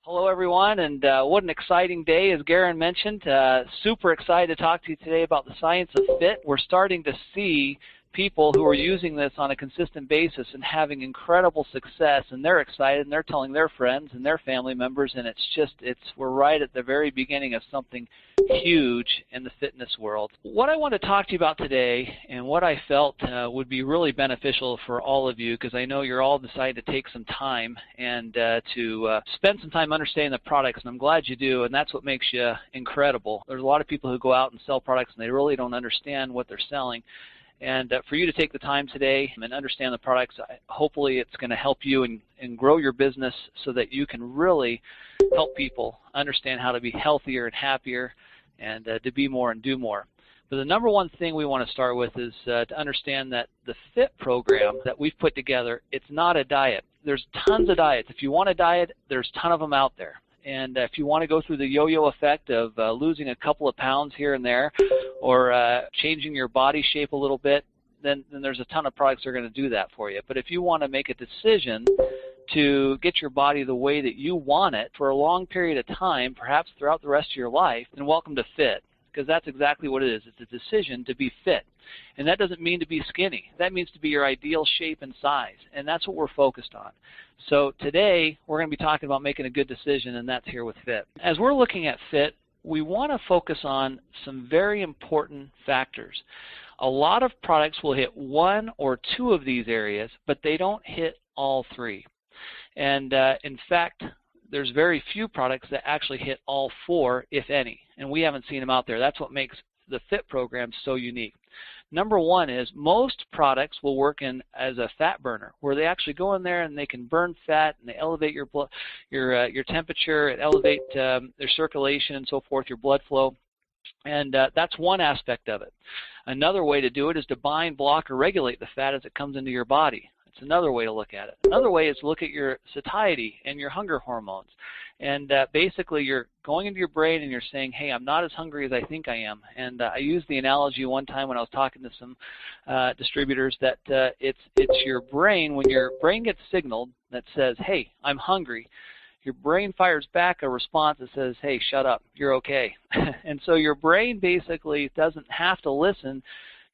Hello, everyone, and what an exciting day, as Garen mentioned. Super excited to talk to you today about the science of fit. We're starting to see people who are using this on a consistent basis and having incredible success, and they're excited, and they're telling their friends and their family members, and we're right at the very beginning of something huge in the fitness world. What I want to talk to you about today, and what I felt would be really beneficial for all of you, because I know you're all decided to take some time and to spend some time understanding the products, and I'm glad you do, and that's what makes you incredible. There's a lot of people who go out and sell products, and they really don't understand what they're selling. And for you to take the time today and understand the products, hopefully it's going to help you and grow your business so that you can really help people understand how to be healthier and happier and to be more and do more. But the number one thing we want to start with is to understand that the FIT program that we've put together, it's not a diet. There's tons of diets. If you want a diet, there's a ton of them out there. And if you want to go through the yo-yo effect of losing a couple of pounds here and there or changing your body shape a little bit, then there's a ton of products that are going to do that for you. But if you want to make a decision to get your body the way that you want it for a long period of time, perhaps throughout the rest of your life, then welcome to FIT, because that's exactly what it is. It's a decision to be fit. And that doesn't mean to be skinny. That means to be your ideal shape and size, and that's what we're focused on. So today, we're going to be talking about making a good decision, and that's here with FIT. As we're looking at FIT, we want to focus on some very important factors. A lot of products will hit one or two of these areas, but they don't hit all three. And in fact, there's very few products that actually hit all four, if any, and we haven't seen them out there. That's what makes the FIT program so unique. Number one is most products will work as a fat burner, where they actually go in there and they can burn fat and they elevate your temperature, and elevate their circulation and so forth, your blood flow. And that's one aspect of it. Another way to do it is to bind, block, or regulate the fat as it comes into your body. It's another way to look at it. Another way is to look at your satiety and your hunger hormones. And basically, you're going into your brain and you're saying, hey, I'm not as hungry as I think I am. And I used the analogy one time when I was talking to some distributors that it's your brain. When your brain gets signaled that says, hey, I'm hungry, your brain fires back a response that says, hey, shut up, you're okay. And so your brain basically doesn't have to listen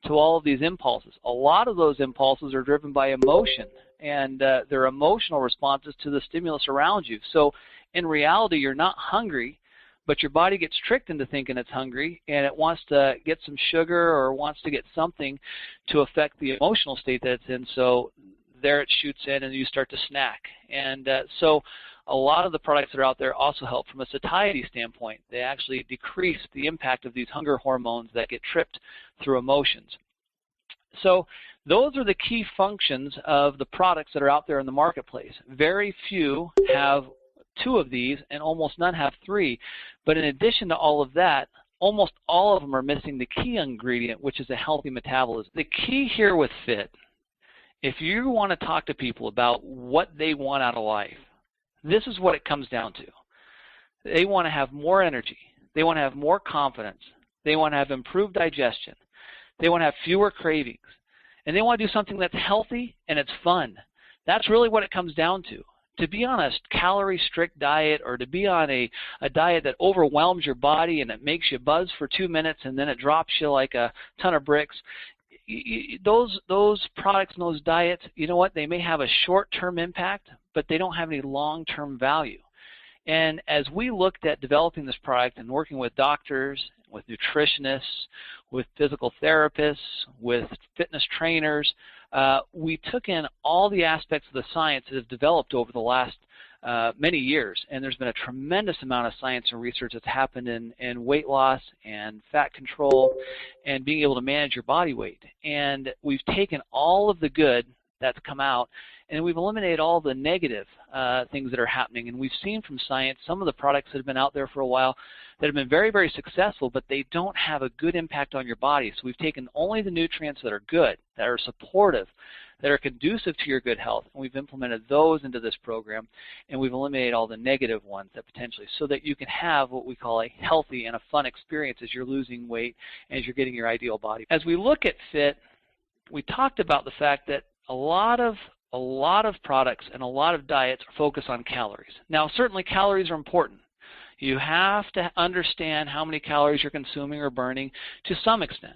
to all of these impulses. A lot of those impulses are driven by emotion, and they're emotional responses to the stimulus around you. So in reality, you're not hungry, but your body gets tricked into thinking it's hungry, and it wants to get some sugar or wants to get something to affect the emotional state that it's in. So there it shoots in, and you start to snack. And so a lot of the products that are out there also help from a satiety standpoint. They actually decrease the impact of these hunger hormones that get tripped through emotions. So those are the key functions of the products that are out there in the marketplace. Very few have two of these, and almost none have three. But in addition to all of that, almost all of them are missing the key ingredient, which is a healthy metabolism. The key here with FIT, if you want to talk to people about what they want out of life, this is what it comes down to. They want to have more energy. They want to have more confidence. They want to have improved digestion. They want to have fewer cravings. And they want to do something that's healthy and it's fun. That's really what it comes down to. To be on a calorie-strict diet, or to be on a diet that overwhelms your body and it makes you buzz for 2 minutes and then it drops you like a ton of bricks, those products and those diets, you know what, they may have a short-term impact, but they don't have any long-term value. And as we looked at developing this product and working with doctors, with nutritionists, with physical therapists, with fitness trainers, we took in all the aspects of the science that have developed over the last many years, and there's been a tremendous amount of science and research that's happened in weight loss and fat control and being able to manage your body weight. And we've taken all of the good that's come out, and we've eliminated all the negative things that are happening. And we've seen from science some of the products that have been out there for a while that have been very, very successful, but they don't have a good impact on your body. So we've taken only the nutrients that are good, that are supportive, that are conducive to your good health, and we've implemented those into this program, and we've eliminated all the negative ones that potentially, so that you can have what we call a healthy and a fun experience as you're losing weight and as you're getting your ideal body. As we look at FIT, we talked about the fact that a lot of a lot of products and a lot of diets focus on calories. Now, certainly calories are important. You have to understand how many calories you're consuming or burning to some extent.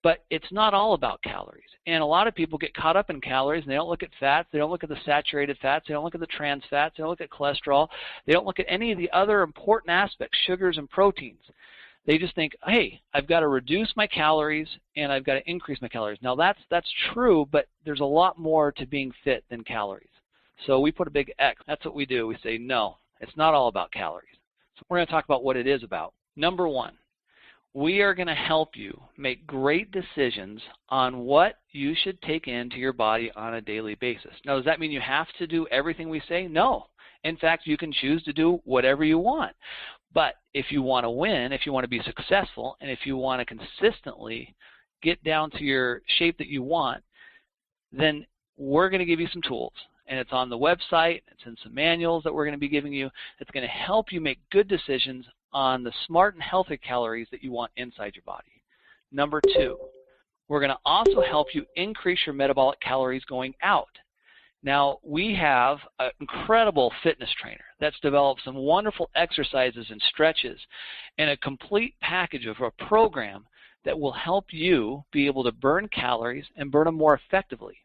But it's not all about calories. And a lot of people get caught up in calories, and they don't look at fats, they don't look at the saturated fats, they don't look at the trans fats, they don't look at cholesterol, they don't look at any of the other important aspects, sugars and proteins. They just think, hey, I've got to reduce my calories and I've got to increase my calories. Now that's true, but there's a lot more to being fit than calories. So we put a big X. That's what we do. We say, no, it's not all about calories. So we're going to talk about what it is about. Number one, we are going to help you make great decisions on what you should take into your body on a daily basis. Now, does that mean you have to do everything we say? No. In fact, you can choose to do whatever you want. But if you want to win, if you want to be successful, and if you want to consistently get down to your shape that you want, then we're going to give you some tools. And it's on the website, it's in some manuals that we're going to be giving you. It's going to help you make good decisions on the smart and healthy calories that you want inside your body. Number two, we're going to also help you increase your metabolic calories going out. Now, we have an incredible fitness trainer that's developed some wonderful exercises and stretches and a complete package of a program that will help you be able to burn calories and burn them more effectively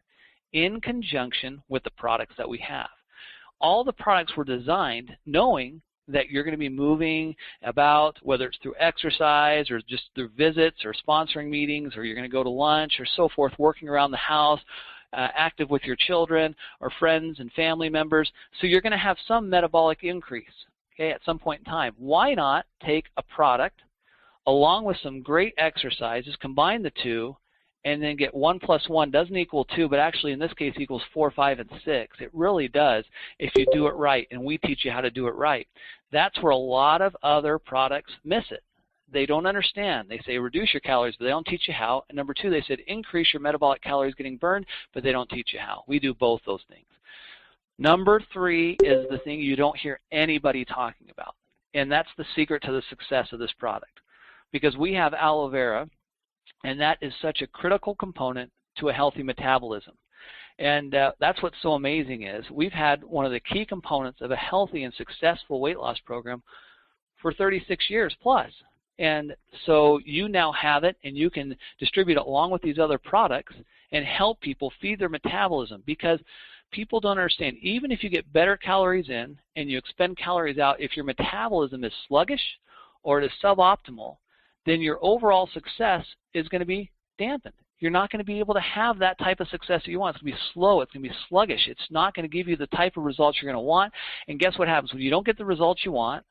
in conjunction with the products that we have. All the products were designed knowing that you're going to be moving about, whether it's through exercise or just through visits or sponsoring meetings, or you're going to go to lunch or so forth, working around the house, active with your children or friends and family members. So you're going to have some metabolic increase, okay, at some point in time. Why not take a product along with some great exercises, combine the two, and then get 1 + 1 doesn't equal 2, but actually in this case equals 4, 5, and 6. It really does if you do it right, and we teach you how to do it right. That's where a lot of other products miss it. They don't understand. They say reduce your calories, but they don't teach you how. And number two, they said increase your metabolic calories getting burned, but they don't teach you how. We do both those things. Number three is the thing you don't hear anybody talking about, and that's the secret to the success of this product. Because we have aloe vera, and that is such a critical component to a healthy metabolism. And that's what's so amazing is we've had one of the key components of a healthy and successful weight loss program for 36 years plus. And so you now have it, and you can distribute it along with these other products and help people feed their metabolism, because people don't understand, even if you get better calories in and you expend calories out, if your metabolism is sluggish or it is suboptimal, then your overall success is going to be dampened. You're not going to be able to have that type of success that you want. It's going to be slow. It's going to be sluggish. It's not going to give you the type of results you're going to want. And guess what happens? When you don't get the results you want,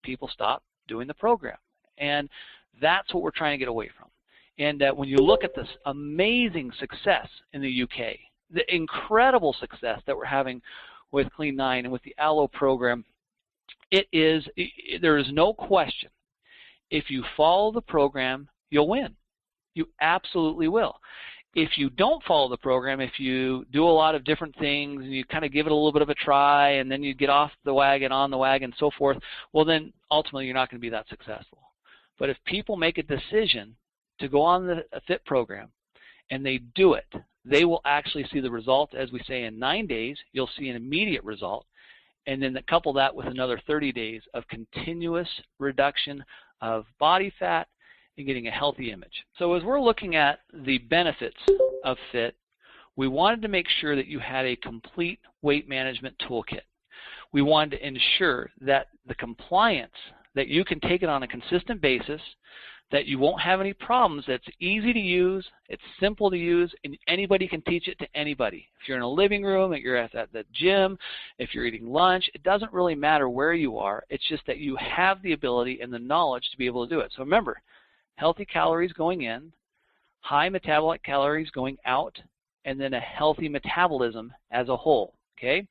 people stop doing the program. And that's what we're trying to get away from. And when you look at this amazing success in the UK, the incredible success that we're having with Clean9 and with the Aloe program, there is no question. If you follow the program, you'll win. You absolutely will. If you don't follow the program, if you do a lot of different things and you kind of give it a little bit of a try and then you get off the wagon, on the wagon, so forth, well then ultimately you're not going to be that successful. But if people make a decision to go on the FIT program and they do it, they will actually see the result. As we say, in 9 days, you'll see an immediate result. And then couple that with another 30 days of continuous reduction of body fat and getting a healthy image. So as we're looking at the benefits of FIT, we wanted to make sure that you had a complete weight management toolkit. We wanted to ensure that the compliance, that you can take it on a consistent basis, that you won't have any problems, that it's easy to use, it's simple to use, and anybody can teach it to anybody. If you're in a living room, if you're at the gym, if you're eating lunch, it doesn't really matter where you are. It's just that you have the ability and the knowledge to be able to do it. So remember, healthy calories going in, high metabolic calories going out, and then a healthy metabolism as a whole, okay?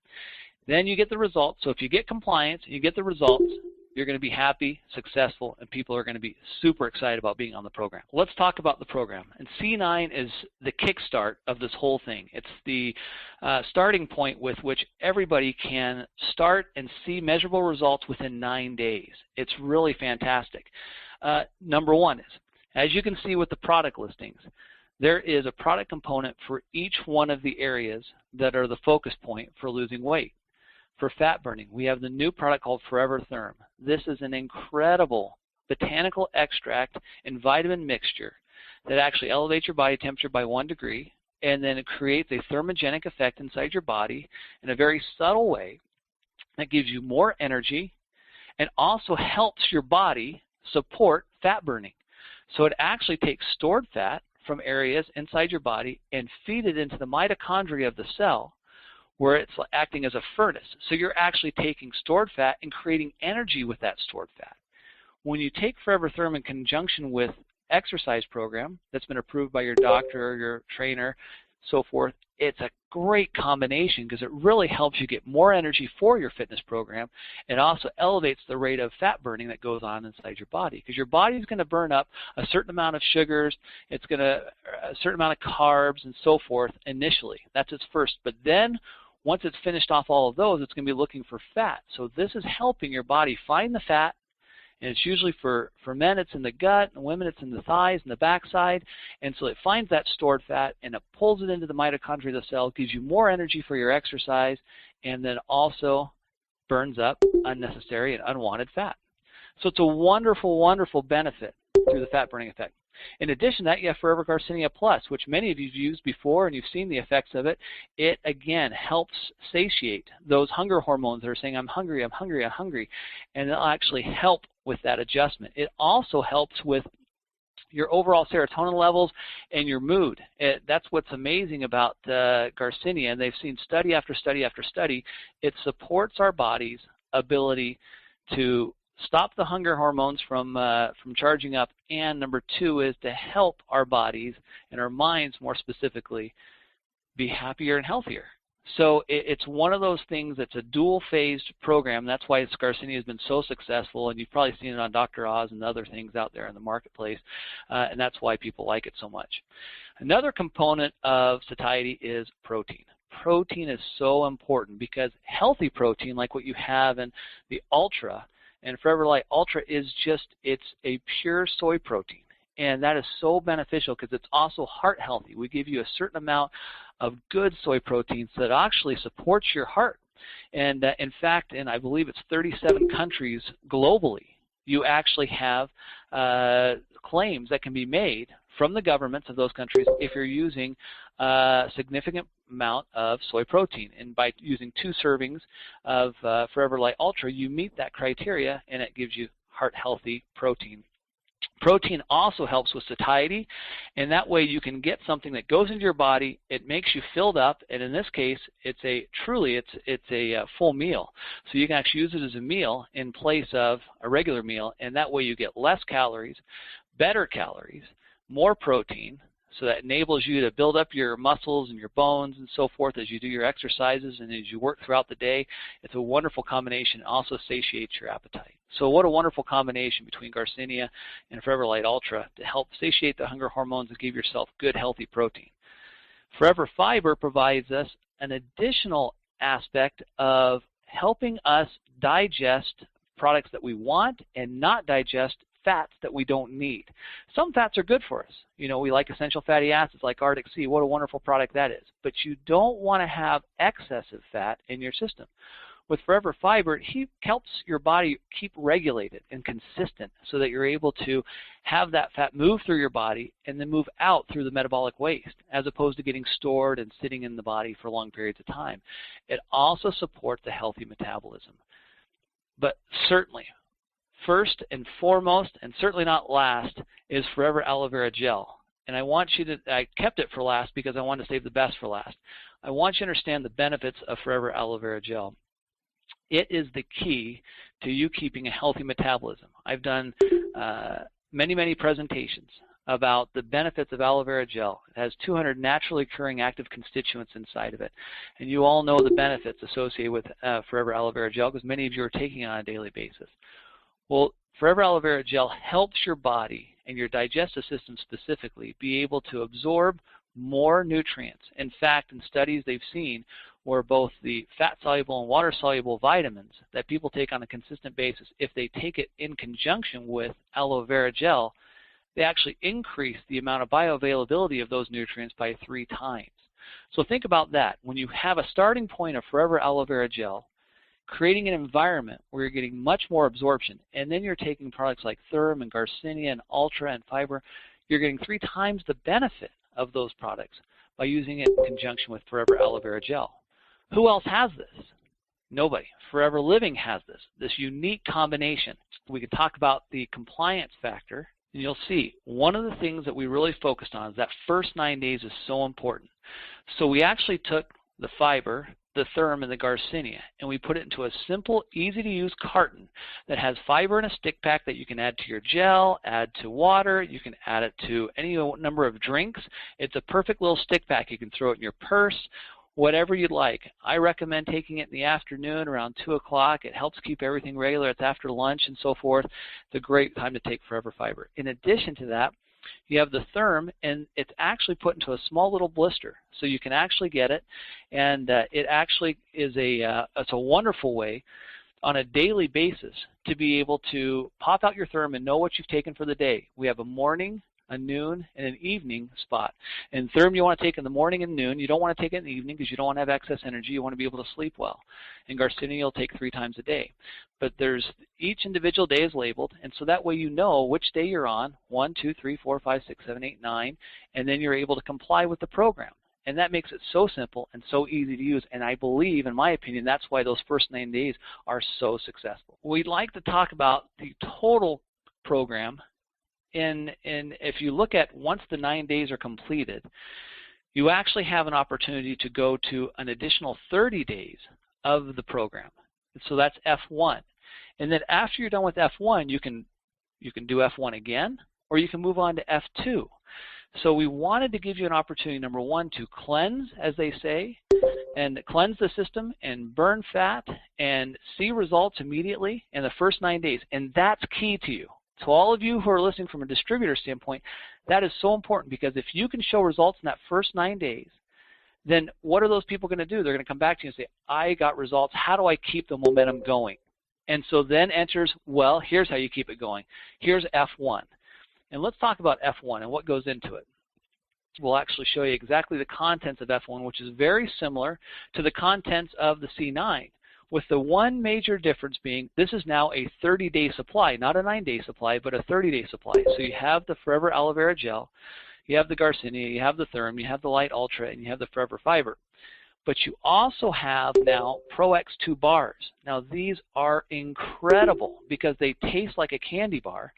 Then you get the results. So if you get compliance, you get the results, you're going to be happy, successful, and people are going to be super excited about being on the program. Let's talk about the program. And C9 is the kickstart of this whole thing. It's the starting point with which everybody can start and see measurable results within 9 days. It's really fantastic. Number one is, as you can see with the product listings, there is a product component for each one of the areas that are the focus point for losing weight. For fat burning, we have the new product called Forever Therm. This is an incredible botanical extract and vitamin mixture that actually elevates your body temperature by 1 degree, and then it creates a thermogenic effect inside your body in a very subtle way that gives you more energy and also helps your body support fat burning. So it actually takes stored fat from areas inside your body and feed it into the mitochondria of the cell, where it's acting as a furnace. So you're actually taking stored fat and creating energy with that stored fat. When you take Forever Therm in conjunction with exercise program that's been approved by your doctor or your trainer, so forth, it's a great combination because it really helps you get more energy for your fitness program. It also elevates the rate of fat burning that goes on inside your body, because your body is going to burn up a certain amount of sugars, it's going to a certain amount of carbs and so forth initially. That's its first. But then once it's finished off all of those, it's going to be looking for fat. So this is helping your body find the fat. And it's usually for men, it's in the gut, and women, it's in the thighs and the backside. And so it finds that stored fat, and it pulls it into the mitochondria of the cell, gives you more energy for your exercise, and then also burns up unnecessary and unwanted fat. So it's a wonderful, wonderful benefit through the fat burning effect. In addition to that, you have Forever Garcinia Plus, which many of you have used before and you've seen the effects of it. It, again, helps satiate those hunger hormones that are saying, I'm hungry, I'm hungry, I'm hungry. And it'll actually help with that adjustment. It also helps with your overall serotonin levels and your mood. That's what's amazing about Garcinia, and they've seen study after study after study. It supports our body's ability to stop the hunger hormones from charging up, and number two is to help our bodies and our minds more specifically be happier and healthier. So it's one of those things that's a dual-phased program. That's why Garcinia has been so successful, and you've probably seen it on Dr. Oz and other things out there in the marketplace, and that's why people like it so much. Another component of satiety is protein. Protein is so important because healthy protein, like what you have in the Ultra, and Forever Light Ultra is just, it's a pure soy protein. And that is so beneficial because it's also heart healthy. We give you a certain amount of good soy proteins that actually supports your heart. And in fact, in I believe it's 37 countries globally, you actually have claims that can be made from the governments of those countries if you're using a significant amount of soy protein. And by using 2 servings of Forever Light Ultra, you meet that criteria, and it gives you heart-healthy protein. Protein also helps with satiety, and that way you can get something that goes into your body, it makes you filled up, and in this case, it's a full meal. So you can actually use it as a meal in place of a regular meal, and that way you get less calories, better calories, more protein, so that enables you to build up your muscles and your bones and so forth as you do your exercises and as you work throughout the day. It's a wonderful combination. It also satiates your appetite. So what a wonderful combination between Garcinia and Forever Light Ultra to help satiate the hunger hormones and give yourself good, healthy protein. Forever Fiber provides us an additional aspect of helping us digest products that we want and not digest fats that we don't need. Some fats are good for us. You know, we like essential fatty acids like Arctic Sea. What a wonderful product that is. But you don't want to have excessive fat in your system. With Forever Fiber, it helps your body keep regulated and consistent so that you're able to have that fat move through your body and then move out through the metabolic waste as opposed to getting stored and sitting in the body for long periods of time. It also supports a healthy metabolism. But certainly, first and foremost, and certainly not last, is Forever Aloe Vera Gel. And I kept it for last because I wanted to save the best for last. I want you to understand the benefits of Forever Aloe Vera Gel. It is the key to you keeping a healthy metabolism. I've done many, many presentations about the benefits of aloe vera gel. It has 200 naturally occurring active constituents inside of it. And you all know the benefits associated with Forever Aloe Vera Gel because many of you are taking it on a daily basis. Well, Forever Aloe Vera Gel helps your body and your digestive system specifically be able to absorb more nutrients. In fact, in studies they've seen where both the fat-soluble and water-soluble vitamins that people take on a consistent basis, if they take it in conjunction with aloe vera gel, they actually increase the amount of bioavailability of those nutrients by 3 times. So think about that. When you have a starting point of Forever Aloe Vera Gel, creating an environment where you're getting much more absorption, and then you're taking products like Therm and Garcinia and Ultra and Fiber, you're getting 3 times the benefit of those products by using it in conjunction with Forever Aloe Vera Gel. Who else has this? Nobody. Forever Living has this unique combination. We could talk about the compliance factor, and you'll see one of the things that we really focused on is that first 9 days is so important. So we actually took the Fiber, the Therm, and the Garcinia, and we put it into a simple, easy-to-use carton that has fiber in a stick pack that you can add to your gel, add to water, you can add it to any number of drinks. It's a perfect little stick pack. You can throw it in your purse, whatever you'd like. I recommend taking it in the afternoon around 2 o'clock. It helps keep everything regular. It's after lunch and so forth. It's a great time to take Forever Fiber. In addition to that, you have the Therm, and it's actually put into a small little blister, so you can actually get it, and it actually is it's a wonderful way on a daily basis to be able to pop out your Therm and know what you've taken for the day. We have a morning, a noon, and an evening spot. And Therm you want to take in the morning and noon. You don't want to take it in the evening because you don't want to have excess energy. You want to be able to sleep well. And Garcinia you'll take 3 times a day. But each individual day is labeled, and so that way you know which day you're on, 1, 2, 3, 4, 5, 6, 7, 8, 9, and then you're able to comply with the program. And that makes it so simple and so easy to use, and I believe, in my opinion, that's why those first 9 days are so successful. We'd like to talk about the total program. And if you look at once the 9 days are completed, you actually have an opportunity to go to an additional 30 days of the program. So that's F1. And then after you're done with F1, you can do F1 again, or you can move on to F2. So we wanted to give you an opportunity, number 1, to cleanse, as they say, and cleanse the system and burn fat and see results immediately in the first 9 days. And that's key to you. To all of you who are listening from a distributor standpoint, that is so important, because if you can show results in that first 9 days, then what are those people going to do? They're going to come back to you and say, I got results. How do I keep the momentum going? And so then enters, well, here's how you keep it going. Here's F1. And let's talk about F1 and what goes into it. We'll actually show you exactly the contents of F1, which is very similar to the contents of the C9, with the one major difference being this is now a 30-day supply, not a 9-day supply, but a 30-day supply. So you have the Forever Aloe Vera Gel, you have the Garcinia, you have the Therm, you have the Light Ultra, and you have the Forever Fiber. But you also have now Pro X2 bars. Now these are incredible because they taste like a candy bar,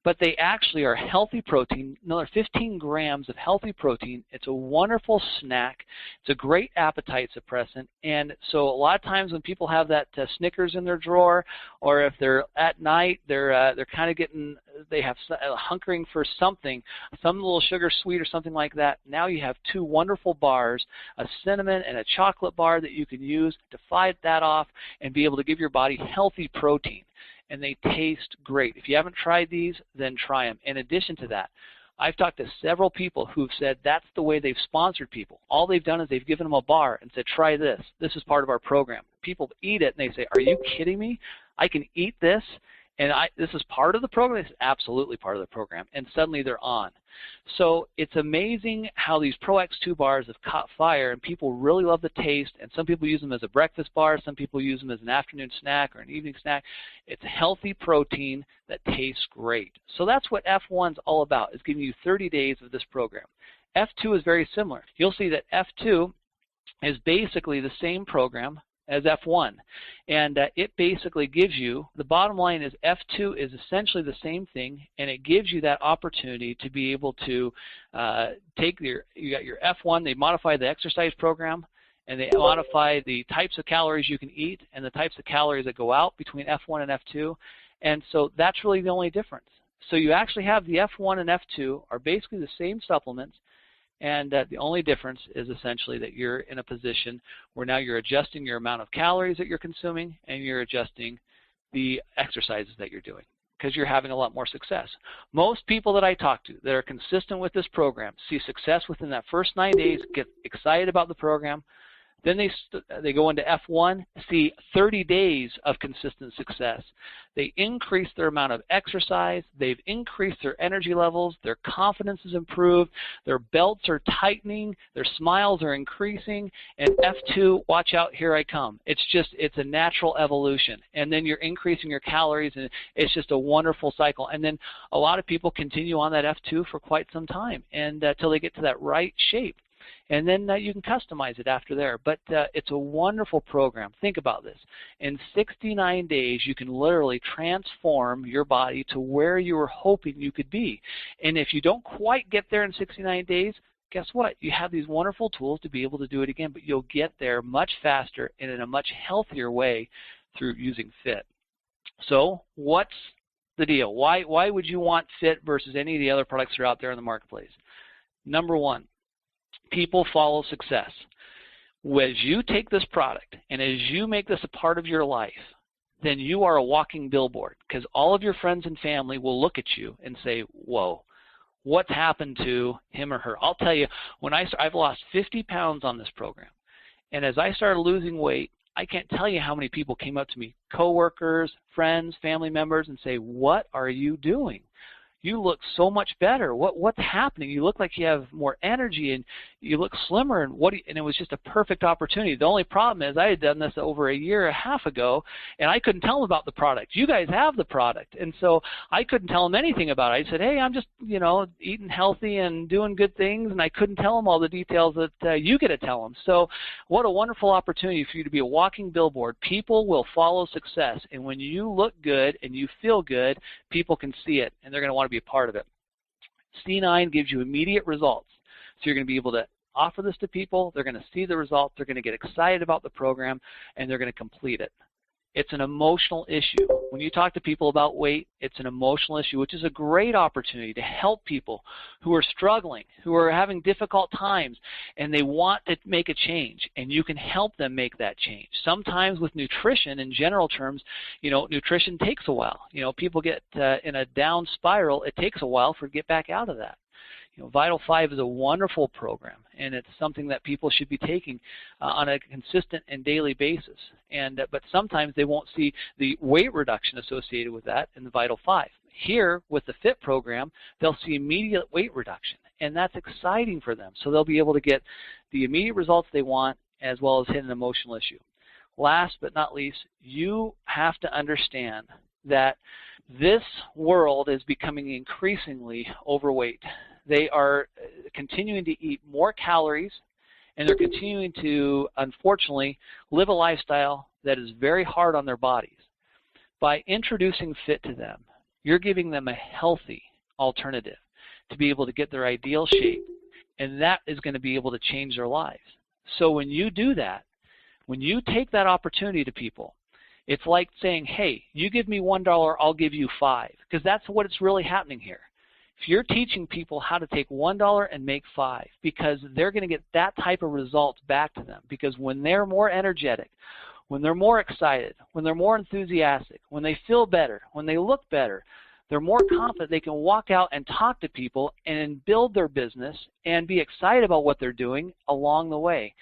but they actually are healthy protein, another 15 grams of healthy protein. It's a wonderful snack. It's a great appetite suppressant. And so a lot of times when people have that Snickers in their drawer, or if they're at night, they're kind of they have hunkering for something, some little sugar sweet or something like that. Now you have 2 wonderful bars, a cinnamon and a chocolate bar that you can use to fight that off and be able to give your body healthy protein. And they taste great. If you haven't tried these, then try them. In addition to that, I've talked to several people who've said that's the way they've sponsored people. All they've done is they've given them a bar and said, try this. This is part of our program. People eat it and they say, are you kidding me? I can eat this? And this is part of the program? This is absolutely part of the program. And suddenly they're on. So it's amazing how these Pro X2 bars have caught fire, and people really love the taste. And some people use them as a breakfast bar. Some people use them as an afternoon snack or an evening snack. It's healthy protein that tastes great. So that's what F1 is all about, is giving you 30 days of this program. F2 is very similar. You'll see that F2 is basically the same program as F1, and it basically gives you, the bottom line is F2 is essentially the same thing, and it gives you that opportunity to be able to you got your F1, they modify the exercise program, and they modify the types of calories you can eat and the types of calories that go out between F1 and F2, and so that's really the only difference. So you actually have the F1 and F2 are basically the same supplements, and the only difference is essentially that you're in a position where now you're adjusting your amount of calories that you're consuming, and you're adjusting the exercises that you're doing because you're having a lot more success. Most people that I talk to that are consistent with this program see success within that first 9 days, get excited about the program. Then they go into F1, see 30 days of consistent success. They increase their amount of exercise. They've increased their energy levels. Their confidence is improved. Their belts are tightening. Their smiles are increasing. And F2, watch out, here I come. It's a natural evolution. And then you're increasing your calories, and it's just a wonderful cycle. And then a lot of people continue on that F2 for quite some time and till they get to that right shape. And then you can customize it after there. But it's a wonderful program. Think about this. In 69 days, you can literally transform your body to where you were hoping you could be. And if you don't quite get there in 69 days, guess what? You have these wonderful tools to be able to do it again, but you'll get there much faster and in a much healthier way through using FIT. So what's the deal? Why would you want FIT versus any of the other products that are out there in the marketplace? Number one, people follow success. As you take this product and as you make this a part of your life, then you are a walking billboard, because all of your friends and family will look at you and say, whoa, what's happened to him or her? I'll tell you, I've lost 50 pounds on this program, and as I started losing weight, I can't tell you how many people came up to me, coworkers, friends, family members, and say, what are you doing? You look so much better. What's happening? You look like you have more energy and you look slimmer. And it was just a perfect opportunity. The only problem is I had done this over a year and a half ago, and I couldn't tell them about the product. You guys have the product, and so I couldn't tell them anything about it. I said, hey, I'm just eating healthy and doing good things, and I couldn't tell them all the details that you get to tell them. So what a wonderful opportunity for you to be a walking billboard. People will follow success, and when you look good and you feel good, people can see it, and they're going to want to be a part of it. C9 gives you immediate results. So you're going to be able to offer this to people. They're going to see the results. They're going to get excited about the program, and they're going to complete it. It's an emotional issue. When you talk to people about weight, it's an emotional issue, which is a great opportunity to help people who are struggling, who are having difficult times, and they want to make a change, and you can help them make that change. Sometimes with nutrition, in general terms, nutrition takes a while. People get in a down spiral. It takes a while to get back out of that. Vital 5 is a wonderful program, and it's something that people should be taking on a consistent and daily basis. But sometimes they won't see the weight reduction associated with that in the Vital 5. Here, with the FIT program, they'll see immediate weight reduction, and that's exciting for them. So they'll be able to get the immediate results they want, as well as hit an emotional issue. Last but not least, you have to understand that this world is becoming increasingly overweight. They are continuing to eat more calories, and they're continuing to, unfortunately, live a lifestyle that is very hard on their bodies. By introducing FIT to them, you're giving them a healthy alternative to be able to get their ideal shape, and that is going to be able to change their lives. So when you do that, when you take that opportunity to people, it's like saying, hey, you give me $1, I'll give you $5, because that's what it's really happening here. If you're teaching people how to take $1 and make $5, because they're going to get that type of results back to them, because when they're more energetic, when they're more excited, when they're more enthusiastic, when they feel better, when they look better, they're more confident they can walk out and talk to people and build their business and be excited about what they're doing along the way.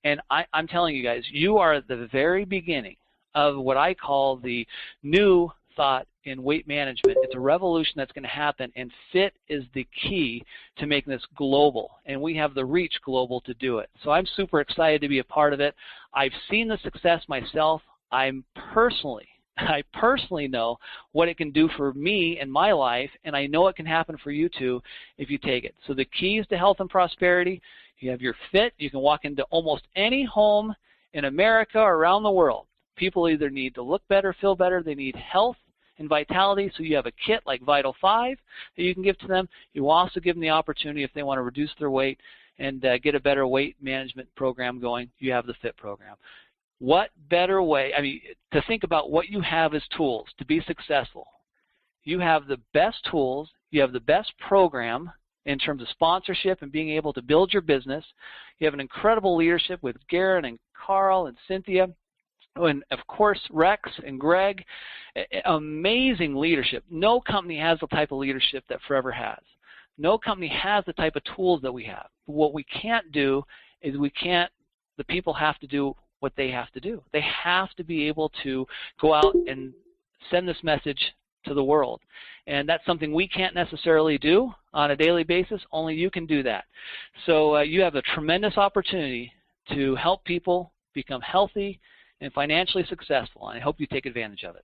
And I'm telling you guys, you are at the very beginning of what I call the new thought in weight management. It's a revolution that's going to happen, and FIT is the key to making this global, and we have the reach global to do it. So I'm super excited to be a part of it. I've seen the success myself. I personally know what it can do for me in my life, and I know it can happen for you too if you take it. So the keys to health and prosperity: you have your FIT. You can walk into almost any home in America or around the world. People either need to look better, feel better, they need health and vitality, so you have a kit like Vital 5 that you can give to them. You also give them the opportunity, if they want to reduce their weight and get a better weight management program going, you have the FIT program. What better way, to think about what you have as tools to be successful. You have the best tools, you have the best program in terms of sponsorship and being able to build your business. You have an incredible leadership with Garen and Carl and Cynthia, and of course Rex and Greg. Amazing leadership. No company has the type of leadership that Forever has. No company has the type of tools that we have. What we can't do is we can't the people have to do what they have to do. They have to be able to go out and send this message to the world. And that's something we can't necessarily do on a daily basis. Only you can do that. So you have a tremendous opportunity to help people become healthy and financially successful, and I hope you take advantage of it.